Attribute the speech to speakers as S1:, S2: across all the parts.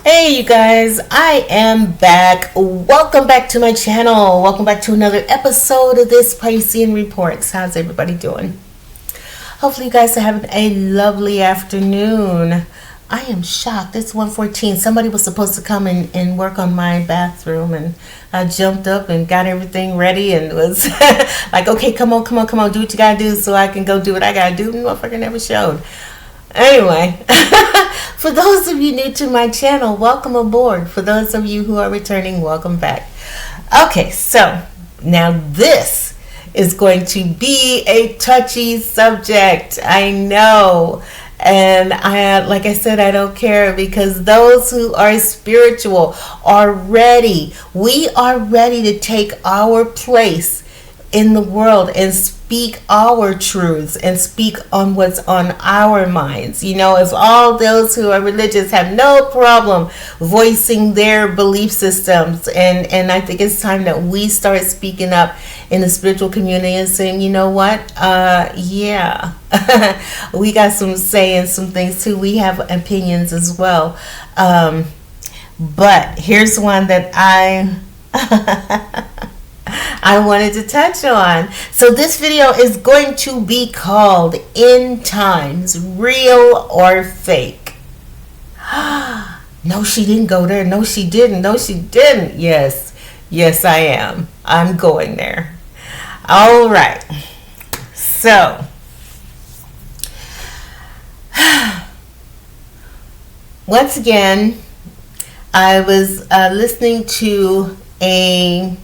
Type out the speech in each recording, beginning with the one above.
S1: Hey you guys, I am back. Welcome back to my channel. Welcome back to another episode of this Piscean Reports. How's everybody doing? Hopefully you guys are having a lovely afternoon. I am shocked. It's 1:14. Somebody was supposed to come and work on my bathroom, and I jumped up and got everything ready and was like, okay, come on, do what you gotta do so I can go do what I gotta do. Motherfucker never showed. Anyway, for those of you new to my channel, welcome aboard. For those of you who are returning, welcome back. Okay, so now this is going to be a touchy subject. I know. And like I said, I don't care, because those who are spiritual are ready. We are ready to take our place in the world and speak our truths and speak on what's on our minds. You know, if all those who are religious have no problem voicing their belief systems, and I think it's time that we start speaking up in the spiritual community and saying, you know what, yeah, we got some say in some things too. We have opinions as well. But here's one that I wanted to touch on. So this video is going to be called End Times, Real or Fake? No, she didn't go there. No, she didn't. No, she didn't. Yes, I am. I'm going there. All right. So, once again, I was listening to a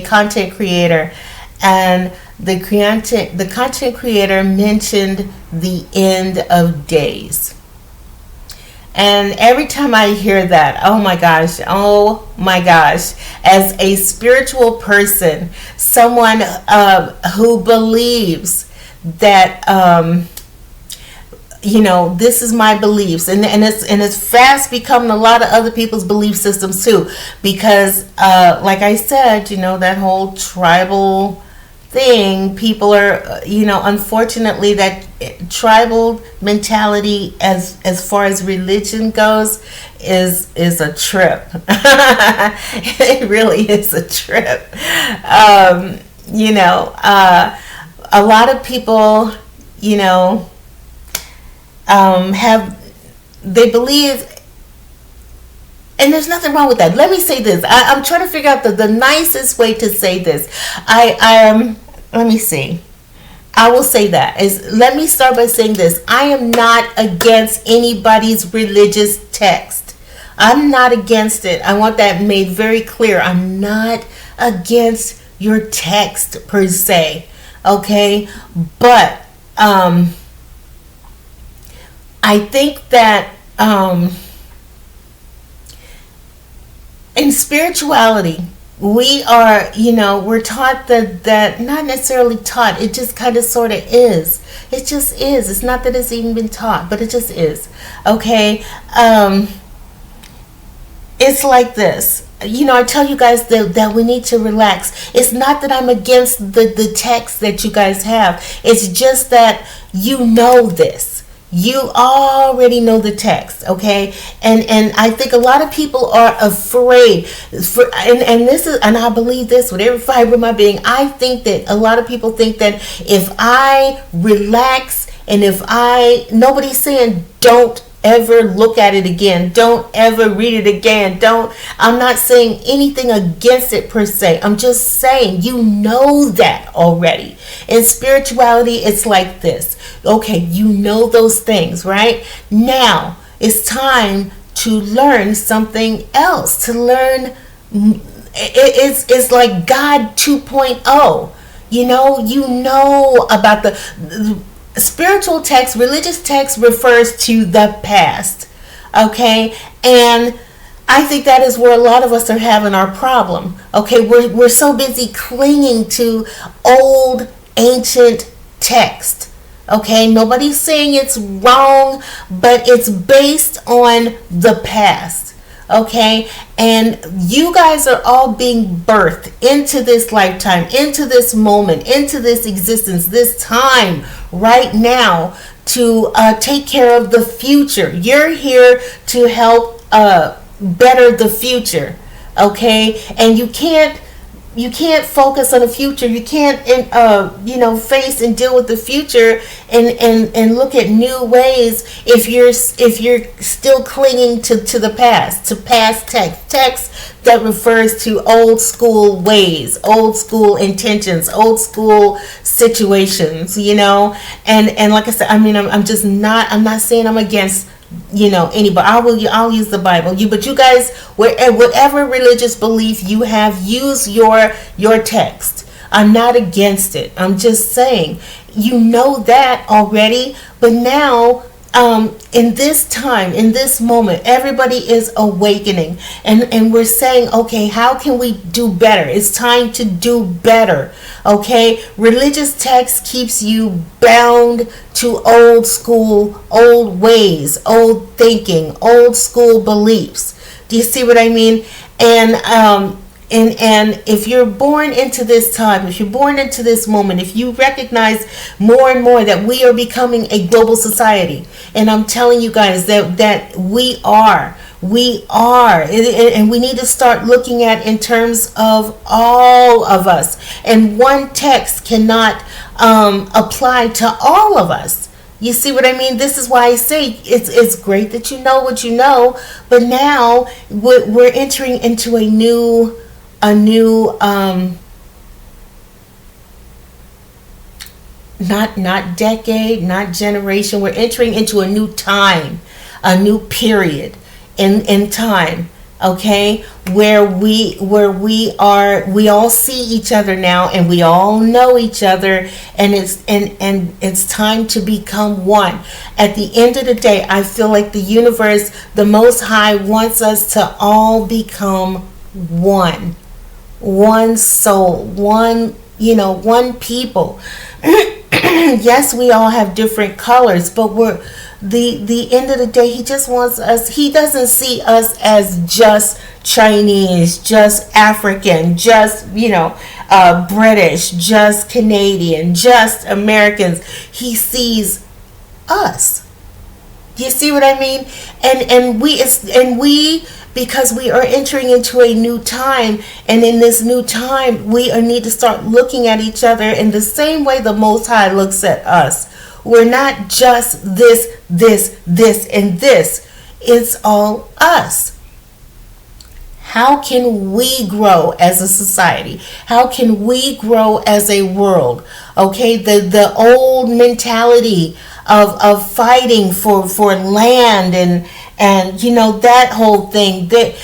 S1: content creator, and the content creator mentioned the end of days. And every time I hear that, oh my gosh, as a spiritual person, someone who believes that this is my beliefs, and it's fast becoming a lot of other people's belief systems too, because like I said, that whole tribal thing, people are unfortunately, that tribal mentality as far as religion goes is a trip. It really is a trip. A lot of people they believe, and there's nothing wrong with that. Let me say this. I'm trying to figure out the nicest way to say this. Let me see. I will say that is, let me start by saying this. I am not against anybody's religious text. I'm not against it. I want that made very clear. I'm not against your text per se. Okay? But I think that in spirituality, we are, we're taught that not necessarily taught, it just kind of sort of is. It just is. It's not that it's even been taught, but it just is. Okay? It's like this. I tell you guys that we need to relax. It's not that I'm against the text that you guys have. It's just that you know this. You already know the text, okay? And I think a lot of people are afraid and I believe this with every fiber of my being. I think that a lot of people think that if I relax, and nobody's saying don't ever look at it again, don't ever read it again, I'm not saying anything against it per se. I'm just saying you know that already. In spirituality, it's like this. Okay, you know those things, right? Now it's time to learn something else. To learn, it's like God 2.0. You know about the spiritual text. Religious text refers to the past. Okay, and I think that is where a lot of us are having our problem. Okay, we're so busy clinging to old, ancient text. Okay, nobody's saying it's wrong, but it's based on the past. Okay, and you guys are all being birthed into this lifetime, into this moment, into this existence, this time right now, take care of the future. You're here to help better the future, okay? And you can't focus on the future. You can't face and deal with the future and look at new ways if you're still clinging to the past, to past text that refers to old school ways, old school intentions, old school situations, and like I said, I mean, I'm not saying I'm against anybody. I'll use the Bible. But you guys, whatever religious belief you have, use your text. I'm not against it. I'm just saying, you know that already, but now, in this time, in this moment, everybody is awakening, and we're saying, okay, how can we do better? It's time to do better. Okay, religious text keeps you bound to old school, old ways, old thinking, old school beliefs. Do you see what I mean? And if you're born into this time, if you're born into this moment, if you recognize more and more that we are becoming a global society, and I'm telling you guys that we are, and we need to start looking at in terms of all of us. And one text cannot apply to all of us. You see what I mean? This is why I say it's great that you know what you know, but now we're entering into a new not decade, not generation. We're entering into a new time, a new period in time, okay, where we all see each other now, and we all know each other, and it's time to become one. At the end of the day, I feel like the universe, the Most High, wants us to all become one soul, one people. Yes, we all have different colors, but we're the end of the day, he just wants us. He doesn't see us as just Chinese, just African, just British, just Canadian, just Americans. He sees us. Do you see what I mean? And we because we are entering into a new time, and in this new time, we need to start looking at each other in the same way the Most High looks at us. We're not just this, and this. It's all us. How can we grow as a society? How can we grow as a world? Okay, the old mentality of fighting for land and that whole thing, that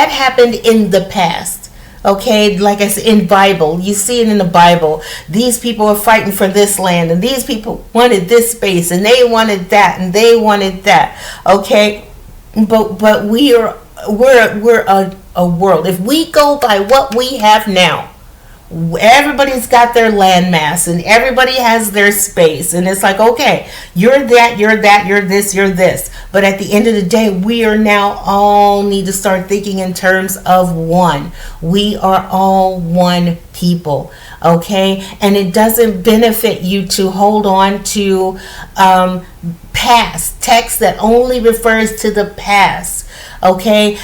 S1: happened in the past. Okay, like I said, in Bible, you see it in the Bible. These people are fighting for this land, and these people wanted this space, and they wanted that, and they wanted that. Okay, but we're a world. If we go by what we have now, everybody's got their landmass, and everybody has their space, and it's like, okay, you're that, you're this, you're this. But at the end of the day, we are now all need to start thinking in terms of one. We are all one people, okay? And it doesn't benefit you to hold on to past text that only refers to the past. Okay,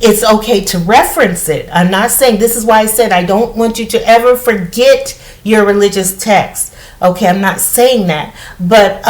S1: it's okay to reference it. I'm not saying, this is why I said I don't want you to ever forget your religious text. Okay, I'm not saying that, but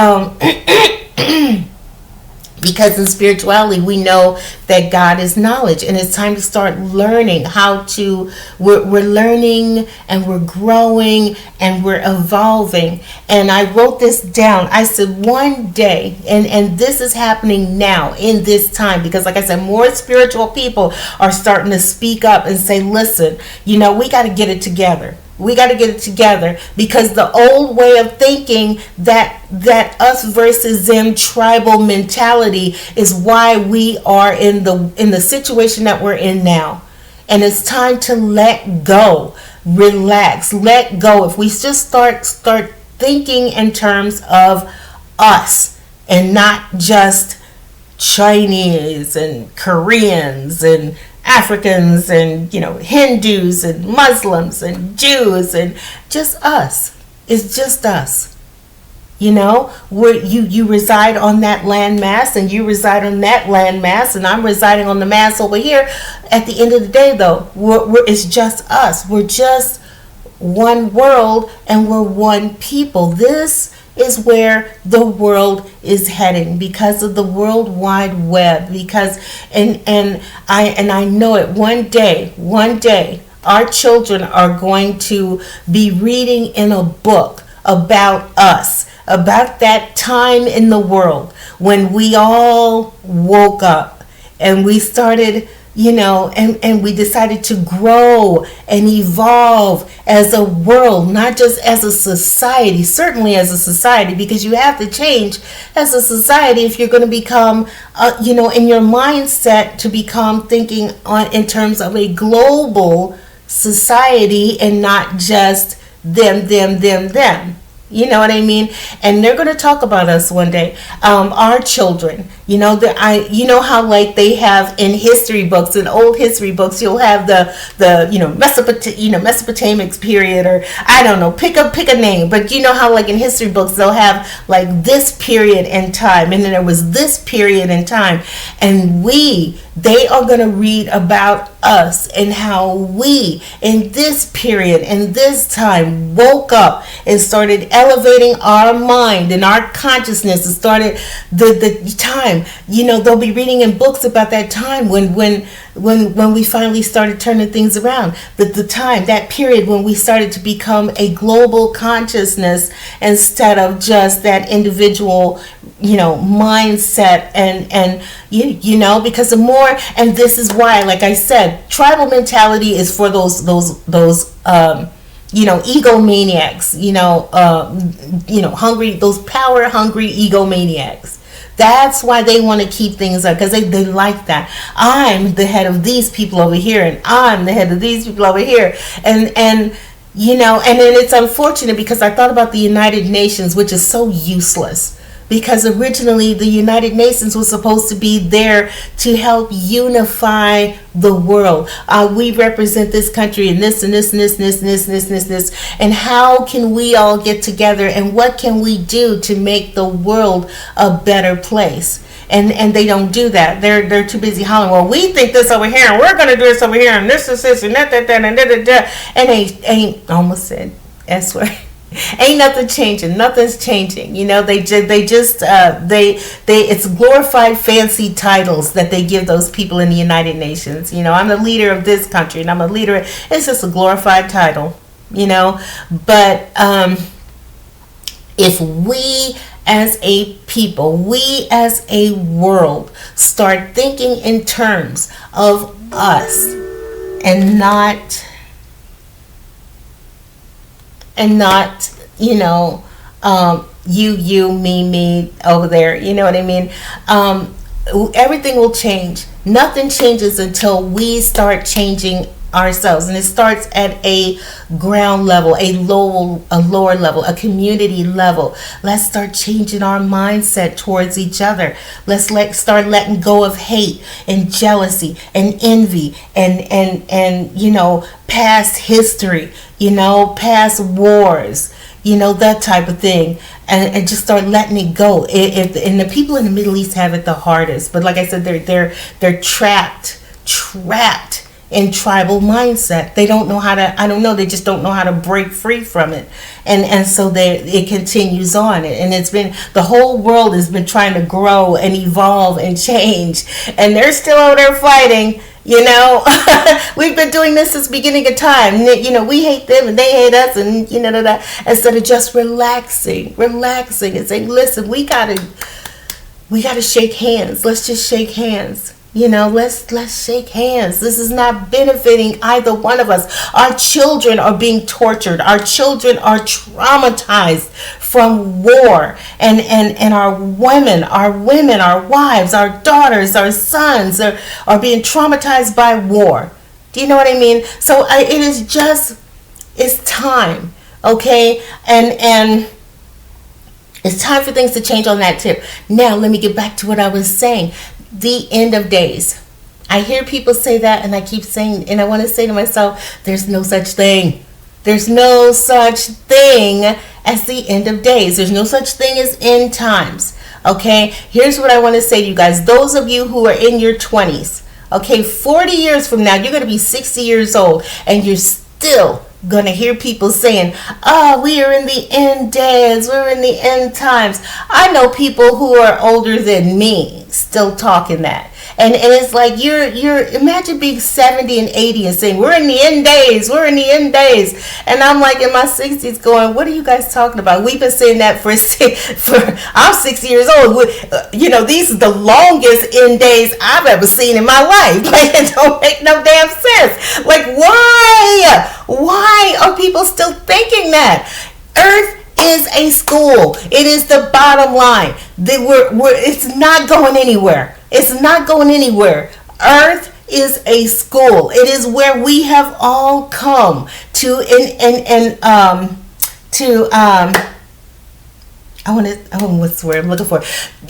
S1: because in spirituality we know that God is knowledge, and it's time to start learning how to. We're learning, and we're growing, and we're evolving. And I wrote this down. I said one day, and this is happening now in this time, because like I said, more spiritual people are starting to speak up and say, listen, we got to get it together. We got to get it together, because the old way of thinking, that us versus them tribal mentality, is why we are in the situation that we're in now. And it's time to let go, relax, let go. If we just start thinking in terms of us, and not just Chinese and Koreans and Africans and, Hindus and Muslims and Jews and just us. It's just us. Where you reside on that land mass and you reside on that land mass and I'm residing on the mass over here. At the end of the day, though, it's just us. We're just one world and we're one people. This is where the world is heading because of the World Wide Web. Because and I know it. One day, our children are going to be reading in a book about us, about that time in the world when we all woke up and we started, and we decided to grow and evolve as a world, not just as a society, certainly as a society, because you have to change as a society if you're going to become, in your mindset to become thinking in terms of a global society and not just them. You know what I mean? And they're going to talk about us one day. Our children, how like they have in history books, in old history books, you'll have the Mesopotamic period, or I don't know, pick a name. But you know how like in history books they'll have like this period in time, and then there was this period in time, and they are going to read about us and how we in this period in this time woke up and started elevating our mind and our consciousness and started the time. They'll be reading in books about that time when we finally started turning things around. The time, that period when we started to become a global consciousness instead of just that individual mindset and because the more, and this is why, like I said, tribal mentality is for those egomaniacs, hungry, those power hungry egomaniacs. That's why they want to keep things up, because they like that. I'm the head of these people over here, and I'm the head of these people over here, and then it's unfortunate because I thought about the United Nations, which is so useless. Because originally the United Nations was supposed to be there to help unify the world. We represent this country and this and this and this and this and this and this and this and this. And how can we all get together and what can we do to make the world a better place? And they don't do that. They're too busy hollering, well, we think this over here and we're going to do this over here and this is this and that and da. And ain't almost said S word. Ain't nothing changing. Nothing's changing. It's glorified fancy titles that they give those people in the United Nations. I'm the leader of this country and I'm a leader. It's just a glorified title, But if we as a people, we as a world start thinking in terms of us and not you, me over there. You know what I mean? Everything will change. Nothing changes until we start changing ourselves, and it starts at a ground level, a lower level, a community level. Let's start changing our mindset towards each other. Let's start letting go of hate and jealousy and envy and past history, past wars, that type of thing, and just start letting it go. And the people in the Middle East have it the hardest, but like I said, they're trapped in tribal mindset. They don't know how to, they just don't know how to break free from it. And so it continues on. And the whole world has been trying to grow and evolve and change. And they're still out there fighting, We've been doing this since the beginning of time. We hate them and they hate us and, instead of just relaxing and saying, listen, we gotta shake hands. Let's just shake hands. Let's shake hands. This is not benefiting either one of us. Our children are being tortured. Our children are traumatized from war. And our women, our wives, our daughters, our sons are being traumatized by war. Do you know what I mean? So it's time. Okay? And it's time for things to change on that tip. Now, let me get back to what I was saying. The end of days. I hear people say that, and I keep saying, and I want to say to myself, there's no such thing. There's no such thing as the end of days. There's no such thing as end times. Okay, here's what I want to say to you guys. Those of you who are in your 20s, okay, 40 years from now, you're going to be 60 years old, and you're still going to hear people saying, oh, we are in the end days, we're in the end times. I know people who are older than me still talking that. And it's like you're imagine being 70 and 80 and saying we're in the end days, we're in the end days, and I'm like in my 60s going, what are you guys talking about? We've been saying that for I'm 60 years old. These are the longest end days I've ever seen in my life. Like, it don't make no damn sense. Like, why are people still thinking that? Earth is a school. It is the bottom line. It's not going anywhere. It's not going anywhere. Earth is a school. It is where we have all come to what's the word I'm looking for?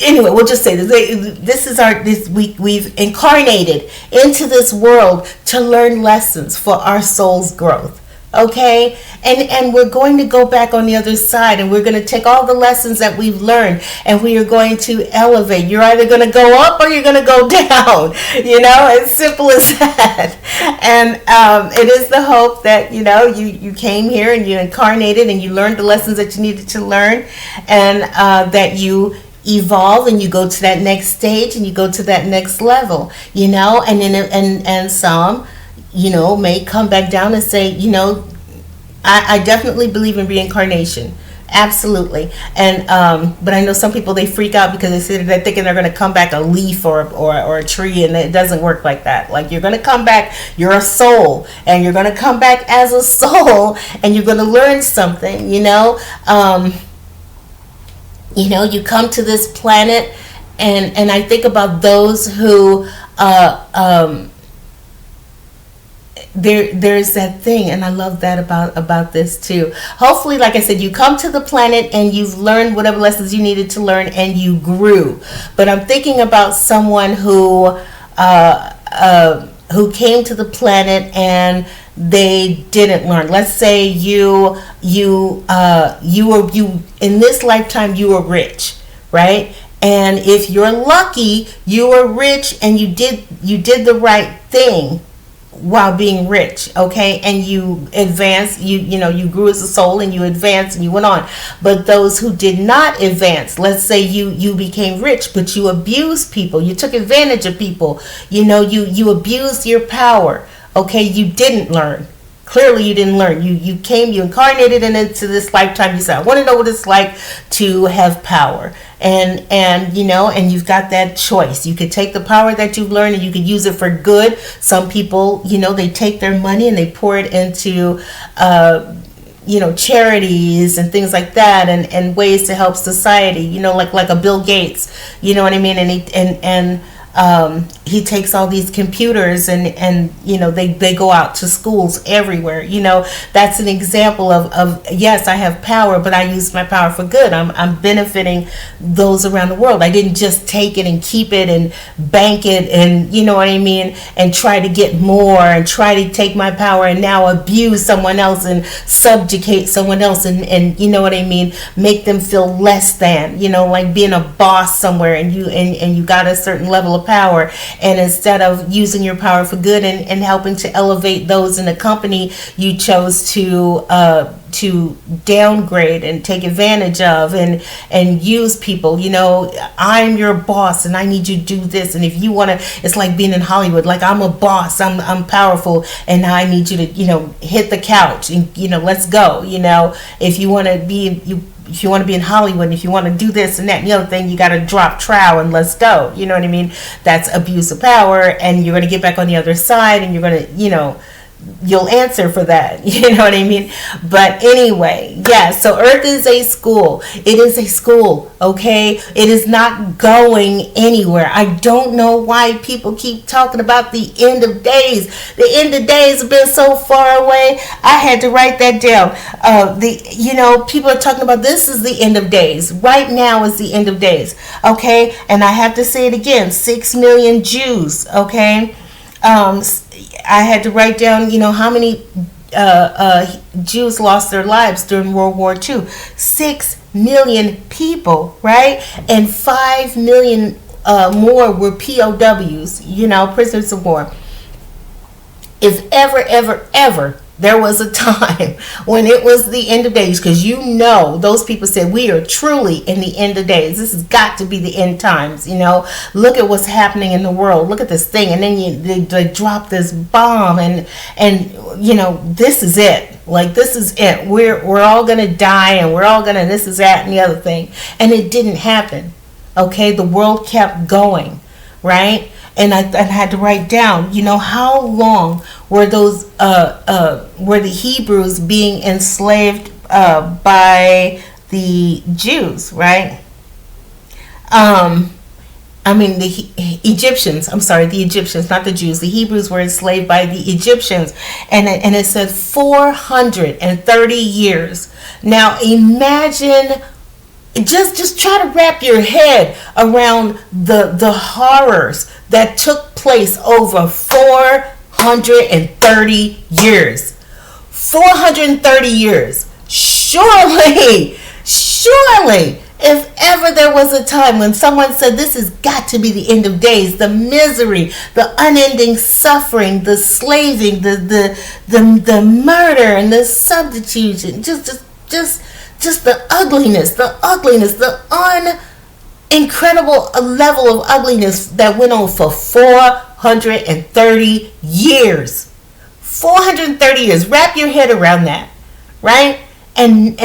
S1: Anyway, we'll just say this. We've incarnated into this world to learn lessons for our soul's growth. Okay, and we're going to go back on the other side, and we're going to take all the lessons that we've learned, and we are going to elevate. You're either going to go up or you're going to go down. As simple as that. And it is the hope that you came here and you incarnated and you learned the lessons that you needed to learn, and that you evolve and you go to that next stage and you go to that next level. And then and some may come back down and say, I definitely believe in reincarnation. Absolutely. And but I know some people, they freak out because they're thinking they're going to come back a leaf or a tree, and it doesn't work like that. Like, you're going to come back, you're a soul, and you're going to come back as a soul, and you're going to learn something. You come to this planet, and I think about those who there's that thing, and I love that about this too. Hopefully, like I said, you come to the planet and you've learned whatever lessons you needed to learn, and you grew. But I'm thinking about someone who came to the planet and they didn't learn. Let's say you in this lifetime you were rich, right? And if you're lucky, you were rich and you did the right thing while being rich, okay, and you advanced, you grew as a soul, and you advanced and you went on. But those who did not advance, let's say you became rich, but you abused people, you took advantage of people, you abused your power, okay, you didn't learn. Clearly you didn't learn. You incarnated into this lifetime. You said, I want to know what it's like to have power. And you've got that choice. You could take the power that you've learned and you could use it for good. Some people, they take their money and they pour it into charities and things like that, and ways to help society, like a Bill Gates, you know what I mean? And he takes all these computers and they go out to schools everywhere. That's an example of yes, I have power, but I use my power for good. I'm benefiting those around the world. I didn't just take it and keep it and bank it and and try to get more and try to take my power and now abuse someone else and subjugate someone else and make them feel less than, like being a boss somewhere, and you got a certain level of power, and instead of using your power for good and helping to elevate those in the company, you chose to downgrade and take advantage of and use people. I'm your boss and I need you to do this, and if you want to, it's like being in Hollywood, like I'm a boss, I'm powerful, and now I need you to hit the couch and let's go. If you want to be in Hollywood, and if you want to do this and that and the other thing, you got to drop trowel and let's go. You know what I mean? That's abuse of power, and you're going to get back on the other side, and you're going to, you'll answer for that. You know what I mean? But anyway, yeah, so Earth is a school. It is a school, okay? It is not going anywhere. I don't know why people keep talking about the end of days. The end of days have been so far away. I had to write that down. People are talking about this is the end of days. Right now is the end of days, okay? And I have to say it again, 6 million Jews, okay? I had to write down, how many Jews lost their lives during World War II. 6 million people, right? And 5 million more were POWs, prisoners of war. If ever there was a time when it was the end of days, because those people said we are truly in the end of days. This has got to be the end times. Look at what's happening in the world. Look at this thing, and then they drop this bomb, and this is it. Like, this is it. We're all gonna die, and we're all gonna this is that and the other thing, and it didn't happen. Okay, the world kept going, right? And I had to write down, how long were those were the Hebrews being enslaved by the Jews, right? The Egyptians. I'm sorry, the Egyptians, not the Jews. The Hebrews were enslaved by the Egyptians, and it said 430 years. Now imagine. Just try to wrap your head around the horrors that took place over 430 years. 430 years. Surely, if ever there was a time when someone said this has got to be the end of days, the misery, the unending suffering, the slaving, the murder and the substitution, just the ugliness, the incredible level of ugliness that went on for 430 years. 430 years. Wrap your head around that, right? And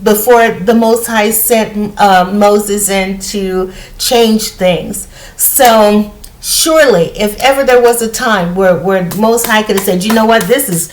S1: before the Most High sent Moses in to change things. So surely, if ever there was a time where Most High could have said, you know what, this is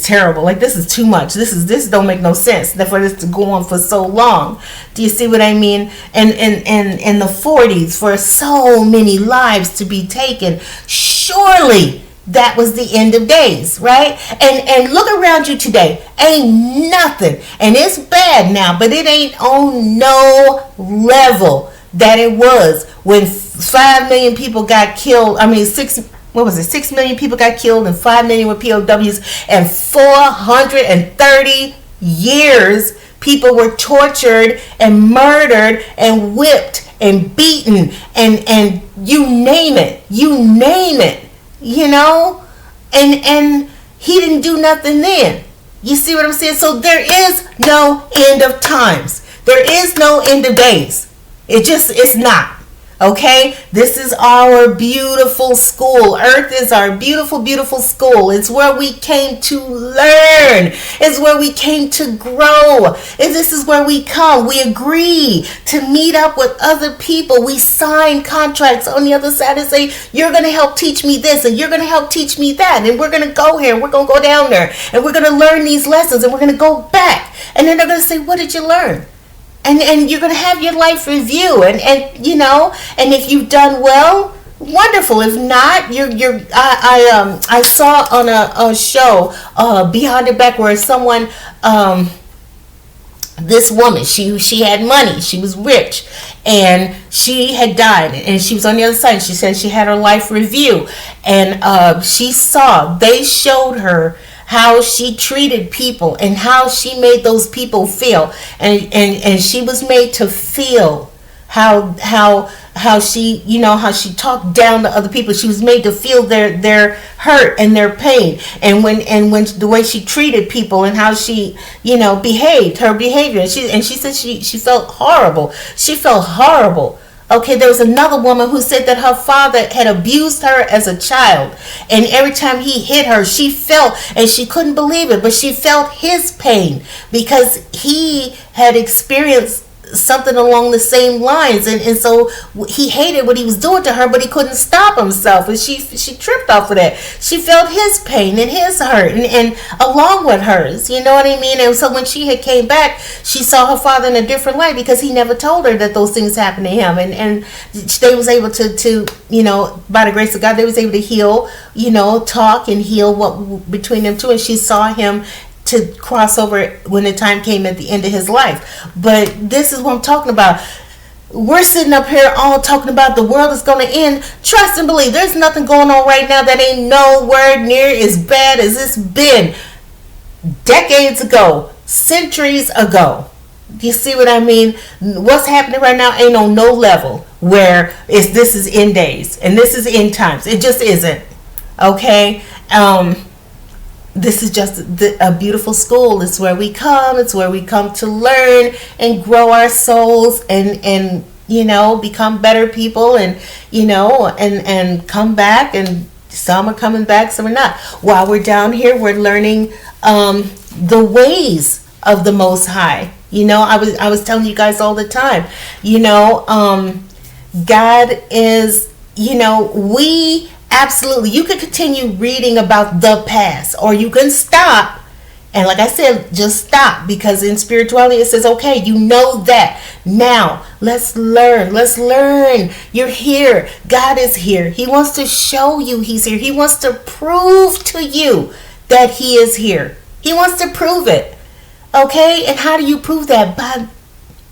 S1: terrible. Like, this is too much. This don't make no sense for this to go on for so long. Do you see what I mean? And in the 40s, for so many lives to be taken, surely that was the end of days, right? And look around you today. Ain't nothing. And it's bad now, but it ain't on no level that it was when 5 million people got killed. 6 million people got killed and 5 million were POWs, and 430 years people were tortured and murdered and whipped and beaten and you name it, and he didn't do nothing then. You see what I'm saying? So there is no end of times. There is no end of days. It's not. Okay, this is our beautiful school. Earth is our beautiful, beautiful school. It's where we came to learn. It's where we came to grow. And this is where we come. We agree to meet up with other people. We sign contracts on the other side and say, you're going to help teach me this, and you're going to help teach me that. And we're going to go here, and we're going to go down there, and we're going to learn these lessons, and we're going to go back. And then they're going to say, what did you learn? And you're going to have your life review, and if you've done well, wonderful. If not, I saw on a show Behind the Back where someone, this woman, she had money, she was rich, and she had died, and she was on the other side. She said she had her life review, and they showed her how she treated people and how she made those people feel, and she was made to feel how she how she talked down to other people. She was made to feel their hurt and their pain, and when the way she treated people and how she behaved, her behavior, and she said she felt horrible. She felt horrible. Okay, there was another woman who said that her father had abused her as a child, and every time he hit her, she felt, and she couldn't believe it, but she felt his pain because he had experienced something along the same lines, and so he hated what he was doing to her, but he couldn't stop himself, and she tripped off of that. She felt his pain and his hurt, and along with hers, you know what I mean? And so when she had came back, she saw her father in a different light because he never told her that those things happened to him, and they was able to by the grace of God, they was able to heal, talk and heal what between them two, and she saw him to cross over when the time came at the end of his life. But this is what I'm talking about. We're sitting up here all talking about the world is going to end. Trust and believe, there's nothing going on right now that ain't nowhere near as bad as it's been decades ago, centuries ago. Do you see what I mean? What's happening right now ain't on no level where this is end days and this is end times. It just isn't. Okay? This is just a beautiful school. It's where we come. It's where we come to learn and grow our souls and become better people and come back, and some are coming back, some are not. While we're down here, we're learning the ways of the Most High. I was telling you guys all the time, God is, we absolutely, you can continue reading about the past, or you can stop. And like I said, just stop, because in spirituality it says, okay, you know that. Now, let's learn. Let's learn. You're here. God is here. He wants to show you He's here. He wants to prove to you that He is here. He wants to prove it. Okay? And how do you prove that? By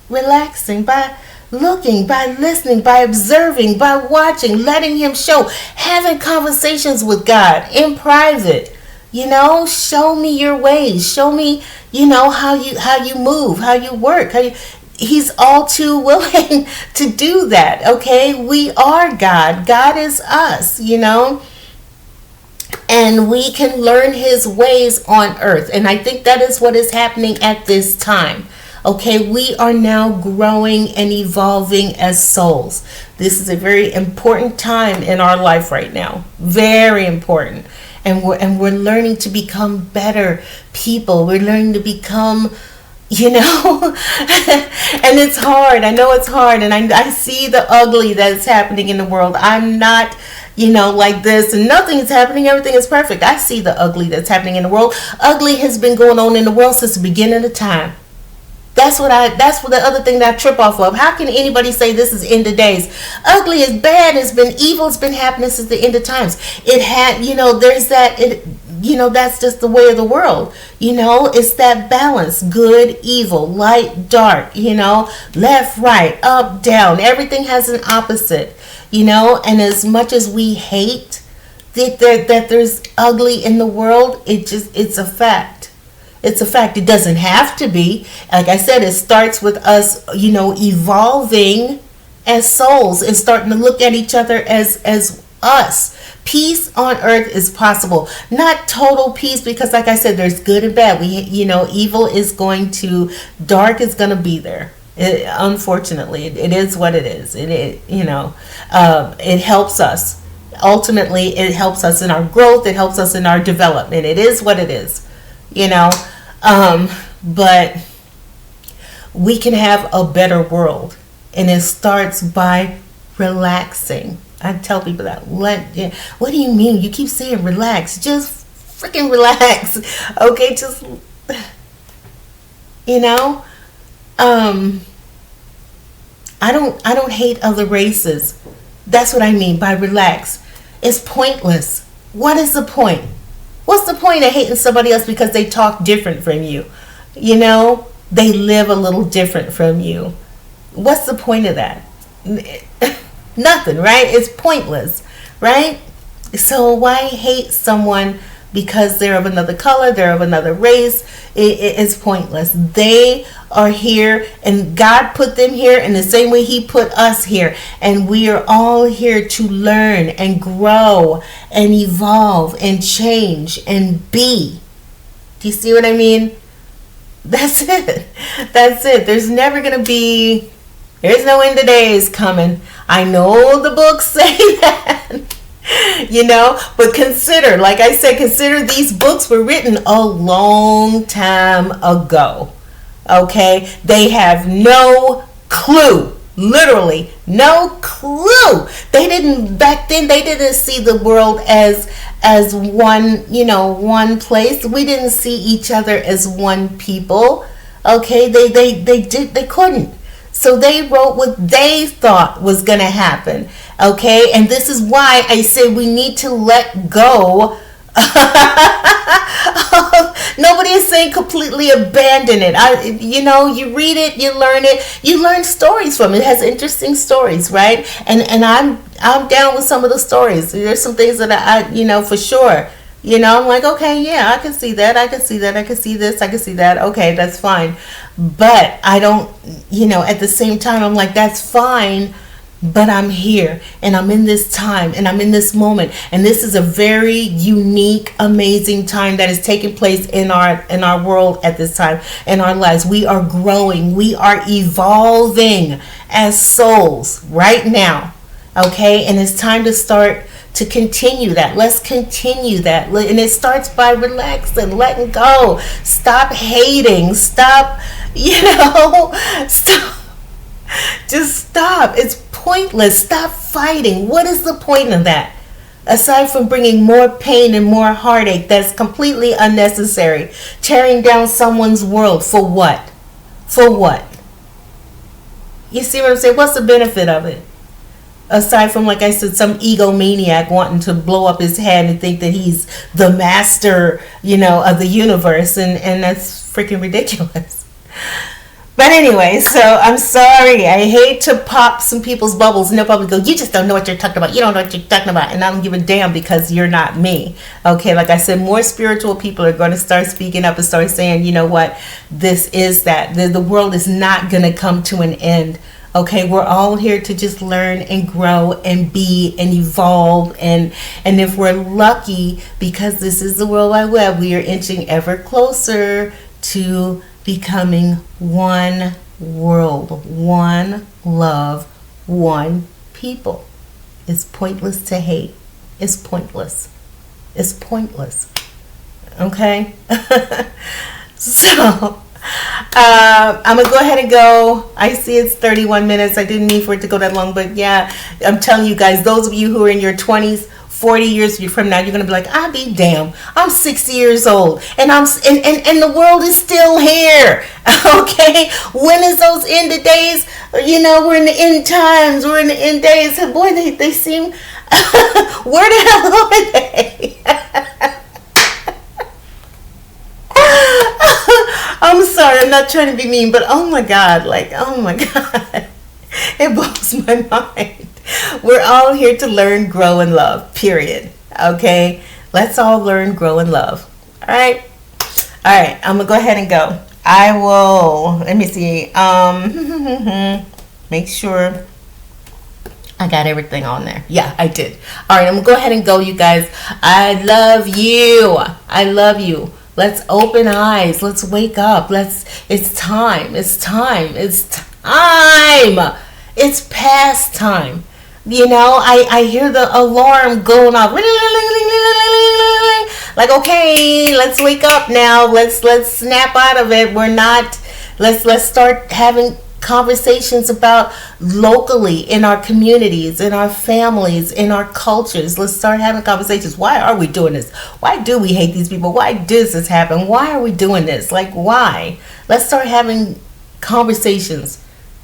S1: relaxing, by looking, by listening, by observing, by watching, letting Him show, having conversations with God in private. Show me your ways. Show me, how you move, how you work. He's all too willing to do that. Okay, we are God. God is us. And we can learn His ways on earth. And I think that is what is happening at this time. Okay, we are now growing and evolving as souls. This is a very important time in our life right now. Very important. And we're learning to become better people. We're learning to become, and it's hard. I know it's hard. And I see the ugly that's happening in the world. I'm not, like this, and nothing is happening. Everything is perfect. I see the ugly that's happening in the world. Ugly has been going on in the world since the beginning of time. That's what the other thing that I trip off of. How can anybody say this is end of days? Ugly is bad. It's been evil. It's been happening since the end of times. It had, there's that, that's just the way of the world. It's that balance, good, evil, light, dark, left, right, up, down. Everything has an opposite, and as much as we hate that there's ugly in the world, it's a fact. It's a fact. It doesn't have to be. Like I said, it starts with us, evolving as souls and starting to look at each other as us. Peace on earth is possible. Not total peace, because like I said, there's good and bad. Evil is dark is going to be there. Unfortunately, it is what it is. It helps us. Ultimately, it helps us in our growth. It helps us in our development. It is what it is. But we can have a better world, and it starts by relaxing. I tell people that. What do you mean? You keep saying relax. Just freaking relax. Okay, just I don't hate other races. That's what I mean by relax. It's pointless. What is the point? What's the point of hating somebody else because they talk different from you? They live a little different from you. What's the point of that? Nothing, right? It's pointless, right? So why hate someone because they're of another color, they're of another race? It's pointless. They are here, and God put them here in the same way He put us here. And we are all here to learn and grow and evolve and change and be. Do you see what I mean? That's it. That's it. There's no end of days coming. I know the books say that. But consider, like I said, these books were written a long time ago. Okay? They have no clue. Literally, no clue. Back then, they didn't see the world as one place. We didn't see each other as one people. Okay? They couldn't. So they wrote what they thought was going to happen. Okay? And this is why I say we need to let go Nobody is saying completely abandon it. You read it, you learn it, you learn stories from it. It has interesting stories, right? And I'm down with some of the stories. There's some things that for sure. I'm like, okay, yeah, I can see that. I can see that. I can see this. I can see that. Okay, that's fine. But I don't, at the same time, I'm like, that's fine. But I'm here and I'm in this time and I'm in this moment. And this is a very unique, amazing time that is taking place in our world at this time, in our lives. We are growing. We are evolving as souls right now. Okay? And it's time to start to continue that. Let's continue that. And it starts by relaxing, letting go. Stop hating. Stop, stop. Just stop. It's pointless. Stop fighting. What is the point of that? Aside from bringing more pain and more heartache that's completely unnecessary. Tearing down someone's world. For what? For what? You see what I'm saying? What's the benefit of it? Aside from, like I said, some egomaniac wanting to blow up his head and think that he's the master, of the universe. And that's freaking ridiculous. But anyway, so I'm sorry. I hate to pop some people's bubbles and they'll probably go, you just don't know what you're talking about. You don't know what you're talking about. And I don't give a damn because you're not me. Okay, like I said, more spiritual people are going to start speaking up and start saying, you know what, this is that. The world is not going to come to an end. Okay, we're all here to just learn and grow and be and evolve. And if we're lucky, because this is the World Wide Web, we are inching ever closer to becoming one world, one love, one people. It's pointless to hate. It's pointless. It's pointless. Okay? So, I'm going to go ahead and go. I see it's 31 minutes. I didn't mean for it to go that long, but yeah, I'm telling you guys, those of you who are in your 20s, 40 years from now, you're going to be like, I'll be damned. I'm 60 years old and and the world is still here. Okay. When is those end of days? We're in the end times. We're in the end days. And boy, they seem, where the hell are they? I'm sorry. I'm not trying to be mean, but oh my God, it blows my mind. We're all here to learn, grow, and love, period. Okay? Let's all learn, grow, and love. All right? All right. I'm going to go ahead and go. I will, let me see. Make sure I got everything on there. Yeah, I did. All right. I'm going to go ahead and go, you guys. I love you. I love you. Let's open eyes. Let's wake up. It's time. It's time. It's time. It's past time. I hear the alarm going off. Like, okay, let's wake up now. Let's snap out of it. Let's start having conversations about locally in our communities, in our families, in our cultures. Let's start having conversations. Why are we doing this? Why do we hate these people? Why does this happen? Why are we doing this? Like, why? Let's start having conversations.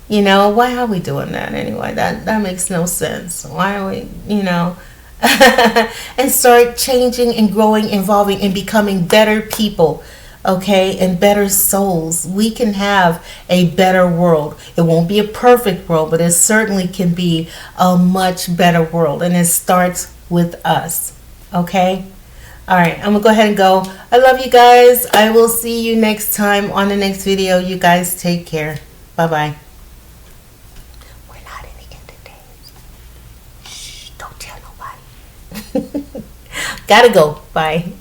S1: Why are we doing that anyway? That makes no sense. Why are we, and start changing and growing, evolving, and becoming better people, okay, and better souls. We can have a better world. It won't be a perfect world, but it certainly can be a much better world, and it starts with us, okay? All right, I'm going to go ahead and go. I love you guys. I will see you next time on the next video. You guys take care. Bye-bye. Don't tell nobody. Gotta go. Bye.